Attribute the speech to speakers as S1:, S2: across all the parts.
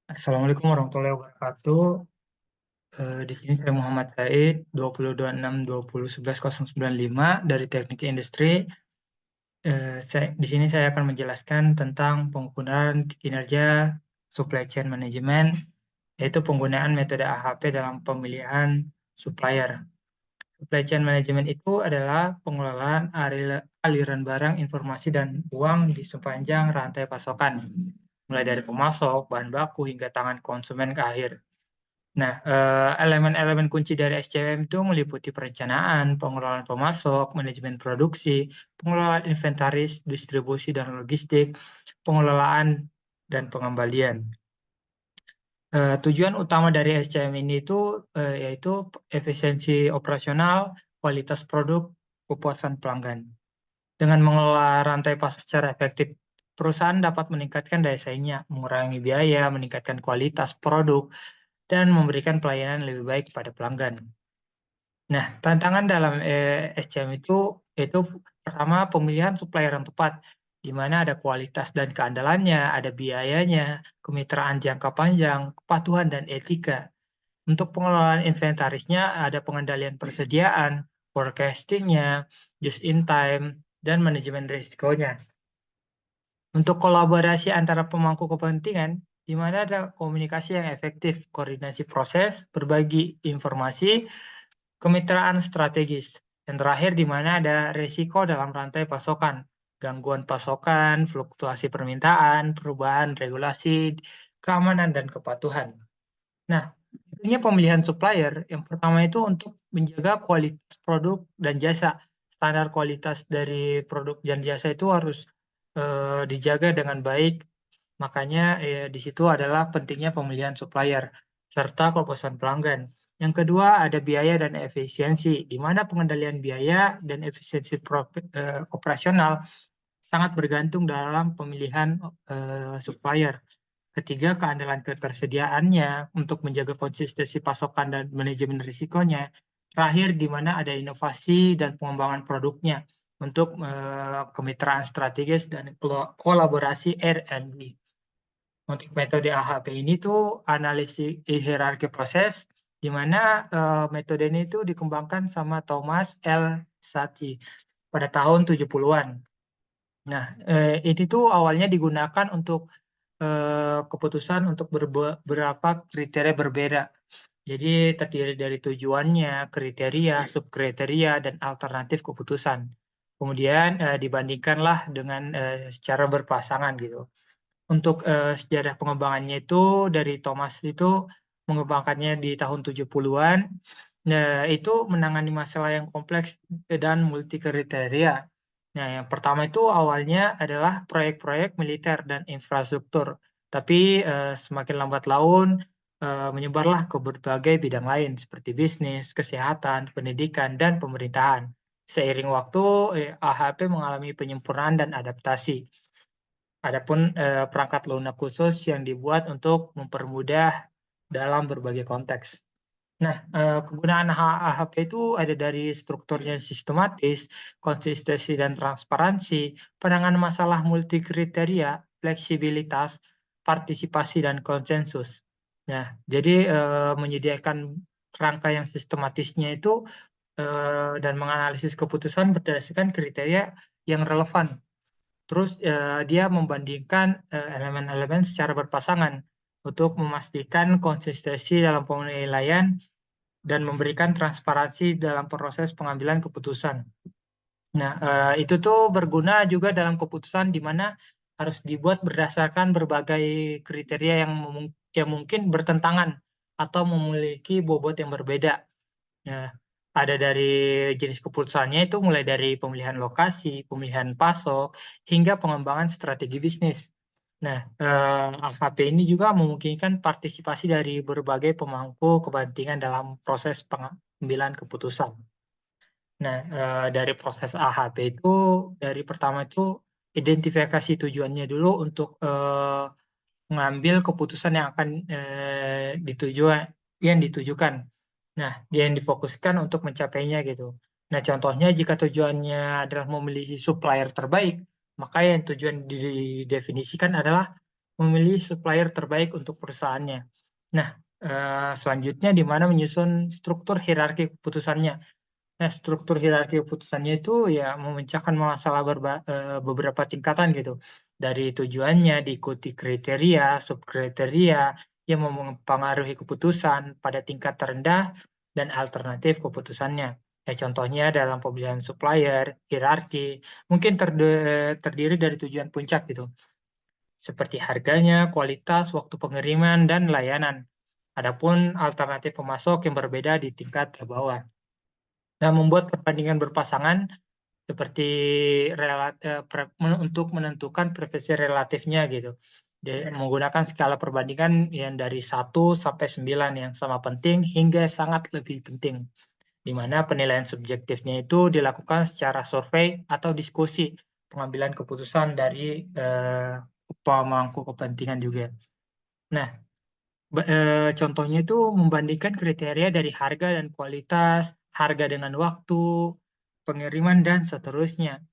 S1: Assalamualaikum warahmatullahi wabarakatuh. Di sini saya Muhammad Said, 2026-2011-095 dari Teknik Industri. Di sini saya akan menjelaskan tentang penggunaan kinerja supply chain management, yaitu penggunaan metode AHP dalam pemilihan supplier. Supply chain management itu adalah pengelolaan aliran barang, informasi, dan uang di sepanjang rantai pasokan, mulai dari pemasok, bahan baku, hingga tangan konsumen ke akhir. Nah, elemen-elemen kunci dari SCM itu meliputi perencanaan, pengelolaan pemasok, manajemen produksi, pengelolaan inventaris, distribusi dan logistik, pengelolaan dan pengembalian. Tujuan utama dari SCM ini itu yaitu efisiensi operasional, kualitas produk, kepuasan pelanggan. Dengan mengelola rantai pasok secara efektif, perusahaan dapat meningkatkan daya saingnya, mengurangi biaya, meningkatkan kualitas produk, dan memberikan pelayanan yang lebih baik kepada pelanggan. Nah, tantangan dalam SCM itu pertama pemilihan supplier yang tepat, di mana ada kualitas dan keandalannya, ada biayanya, kemitraan jangka panjang, kepatuhan dan etika. Untuk pengelolaan inventarisnya ada pengendalian persediaan, forecastingnya, just in time, dan manajemen risikonya. Untuk kolaborasi antara pemangku kepentingan, di mana ada komunikasi yang efektif, koordinasi proses, berbagi informasi, kemitraan strategis. Dan terakhir, di mana ada risiko dalam rantai pasokan, gangguan pasokan, fluktuasi permintaan, perubahan regulasi, keamanan, dan kepatuhan. Nah, intinya pemilihan supplier, yang pertama itu untuk menjaga kualitas produk dan jasa. Standar kualitas dari produk dan jasa itu harus dijaga dengan baik. Makanya di situ adalah pentingnya pemilihan supplier serta kepuasan pelanggan. Yang kedua ada biaya dan efisiensi, di mana pengendalian biaya dan efisiensi operasional sangat bergantung dalam pemilihan supplier. Ketiga, keandalan ketersediaannya untuk menjaga konsistensi pasokan dan manajemen risikonya. Terakhir, di mana ada inovasi dan pengembangan produknya untuk kemitraan strategis dan kolaborasi R&D. Untuk metode AHP ini tuh analisis hierarki proses, di mana metode ini tuh dikembangkan sama Thomas L. Saatchi pada tahun 70-an. Nah, ini tuh awalnya digunakan untuk keputusan untuk beberapa kriteria berbeda. Jadi terdiri dari tujuannya, kriteria, subkriteria, dan alternatif keputusan. Kemudian dibandingkanlah dengan secara berpasangan gitu. Untuk sejarah pengembangannya itu dari Thomas itu mengembangkannya di tahun 70-an. Nah, itu menangani masalah yang kompleks dan multi kriteria. Nah, yang pertama itu awalnya adalah proyek-proyek militer dan infrastruktur, tapi semakin lambat laun menyebarlah ke berbagai bidang lain seperti bisnis, kesehatan, pendidikan, dan pemerintahan. Seiring waktu, AHP mengalami penyempurnaan dan adaptasi. Adapun perangkat lunak khusus yang dibuat untuk mempermudah dalam berbagai konteks. Nah, kegunaan AHP itu ada dari strukturnya sistematis, konsistensi dan transparansi, penanganan masalah multikriteria, fleksibilitas, partisipasi dan konsensus. Nah, jadi menyediakan kerangka yang sistematisnya itu dan menganalisis keputusan berdasarkan kriteria yang relevan. Terus dia membandingkan elemen-elemen secara berpasangan untuk memastikan konsistensi dalam penilaian dan memberikan transparansi dalam proses pengambilan keputusan. Nah, itu tuh berguna juga dalam keputusan di mana harus dibuat berdasarkan berbagai kriteria yang mungkin bertentangan atau memiliki bobot yang berbeda. Nah, ada dari jenis keputusannya itu mulai dari pemilihan lokasi, pemilihan pasok, hingga pengembangan strategi bisnis. Nah, AHP ini juga memungkinkan partisipasi dari berbagai pemangku kepentingan dalam proses pengambilan keputusan. Nah, dari proses AHP itu, dari pertama itu identifikasi tujuannya dulu untuk mengambil keputusan yang akan ditujukan. Nah, dia yang difokuskan untuk mencapainya gitu. Nah, contohnya jika tujuannya adalah memilih supplier terbaik, maka yang tujuan didefinisikan adalah memilih supplier terbaik untuk perusahaannya. Nah, selanjutnya di mana menyusun struktur hierarki keputusannya. Nah, struktur hierarki keputusannya itu ya memecahkan masalah beberapa tingkatan gitu. Dari tujuannya, diikuti kriteria, subkriteria yang mempengaruhi keputusan pada tingkat terendah dan alternatif keputusannya. Ya, contohnya dalam pemilihan supplier, hierarki, mungkin terdiri dari tujuan puncak gitu, seperti harganya, kualitas, waktu pengiriman, dan layanan. Adapun alternatif pemasok yang berbeda di tingkat terbawah. Nah, membuat perbandingan berpasangan seperti untuk menentukan preferensi relatifnya gitu. Menggunakan skala perbandingan yang dari 1 sampai 9 yang sama penting hingga sangat lebih penting. Di mana penilaian subjektifnya itu dilakukan secara survei atau diskusi pengambilan keputusan dari pemangku kepentingan juga. Nah, contohnya itu membandingkan kriteria dari harga dan kualitas, harga dengan waktu, pengiriman, dan seterusnya.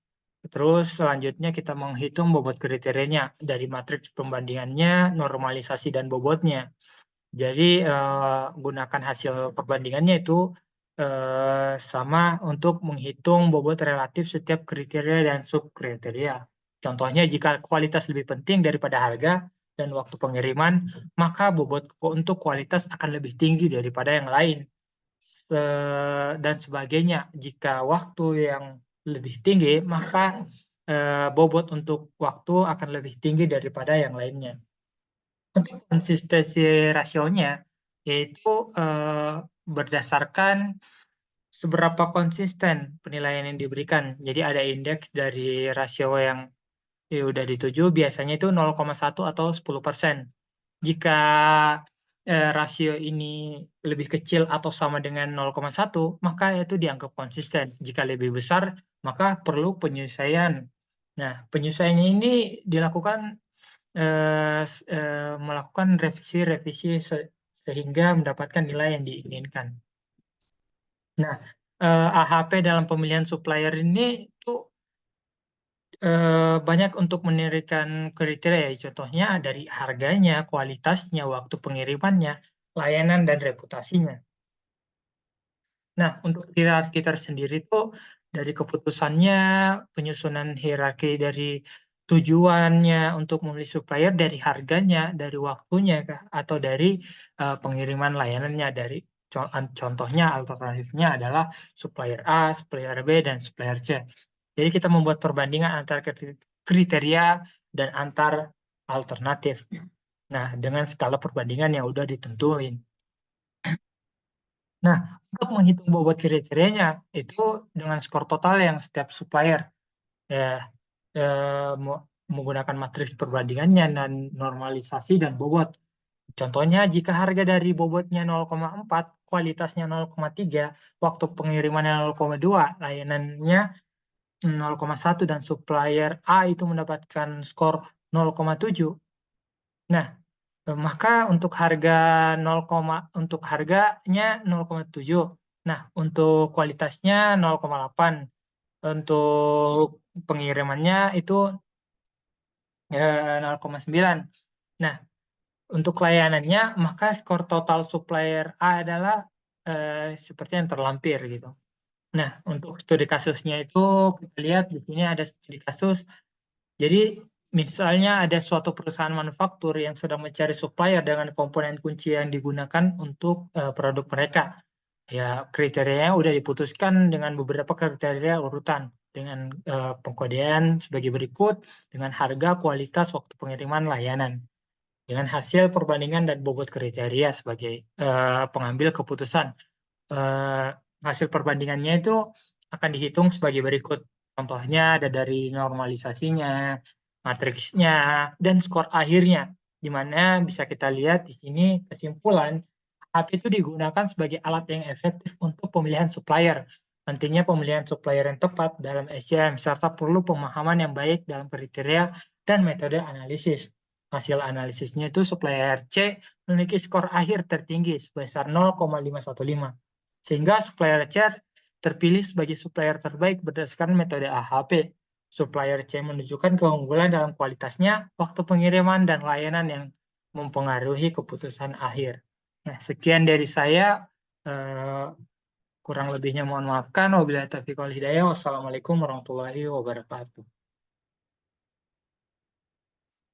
S1: Terus selanjutnya kita menghitung bobot kriterianya dari matriks pembandingannya, normalisasi, dan bobotnya. Jadi gunakan hasil perbandingannya itu sama untuk menghitung bobot relatif setiap kriteria dan subkriteria. Contohnya jika kualitas lebih penting daripada harga dan waktu pengiriman, maka bobot untuk kualitas akan lebih tinggi daripada yang lain. Dan sebagainya. Jika waktu yang lebih tinggi, maka bobot untuk waktu akan lebih tinggi daripada yang lainnya. Untuk konsistensi rasionya, yaitu berdasarkan seberapa konsisten penilaian yang diberikan. Jadi ada indeks dari rasio yang udah dituju, biasanya itu 0,1 atau 10%. Jika rasio ini lebih kecil atau sama dengan 0,1, maka itu dianggap konsisten. Jika lebih besar, maka perlu penyesuaian. Nah, penyesuaiannya ini dilakukan melakukan revisi-revisi sehingga mendapatkan nilai yang diinginkan. Nah, AHP dalam pemilihan supplier ini tuh banyak untuk menirikan kriteria, contohnya dari harganya, kualitasnya, waktu pengirimannya, layanan, dan reputasinya. Nah, untuk hierarki tersendiri itu dari keputusannya, penyusunan hierarki dari tujuannya untuk memilih supplier, dari harganya, dari waktunya, atau dari pengiriman layanannya. Dari contohnya alternatifnya adalah supplier A, supplier B, dan supplier C. Jadi kita membuat perbandingan antara kriteria dan antar alternatif. Nah, dengan skala perbandingan yang udah ditentuin. Nah, untuk menghitung bobot kriterianya itu dengan skor total yang setiap supplier ya menggunakan matriks perbandingannya dan normalisasi dan bobot. Contohnya jika harga dari bobotnya 0,4, kualitasnya 0,3, waktu pengirimannya 0,2, layanannya 0,1 dan supplier A itu mendapatkan skor 0,7. Nah, maka untuk untuk harganya 0,7. Nah, untuk kualitasnya 0,8. Untuk pengirimannya itu 0,9. Nah, untuk layanannya maka skor total supplier A adalah seperti yang terlampir gitu. Nah, untuk studi kasusnya itu kita lihat di sini ada studi kasus. Jadi misalnya ada suatu perusahaan manufaktur yang sedang mencari supplier dengan komponen kunci yang digunakan untuk produk mereka. Ya, kriterianya udah diputuskan dengan beberapa kriteria urutan dengan pengkodean sebagai berikut dengan harga, kualitas, waktu pengiriman, layanan. Dengan hasil perbandingan dan bobot kriteria sebagai pengambil keputusan. Hasil perbandingannya itu akan dihitung sebagai berikut. Contohnya ada dari normalisasinya, matriksnya, dan skor akhirnya. Di mana bisa kita lihat di sini kesimpulan, HP itu digunakan sebagai alat yang efektif untuk pemilihan supplier. Pentingnya pemilihan supplier yang tepat dalam SCM, serta perlu pemahaman yang baik dalam kriteria dan metode analisis. Hasil analisisnya itu supplier C memiliki skor akhir tertinggi sebesar 0,515. Sehingga supplier C terpilih sebagai supplier terbaik berdasarkan metode AHP. Supplier chain menunjukkan keunggulan dalam kualitasnya, waktu pengiriman, dan layanan yang mempengaruhi keputusan akhir. Nah, sekian dari saya. Kurang lebihnya mohon maafkan. Wabillahi taufiq wal hidayah. Wassalamualaikum warahmatullahi wabarakatuh.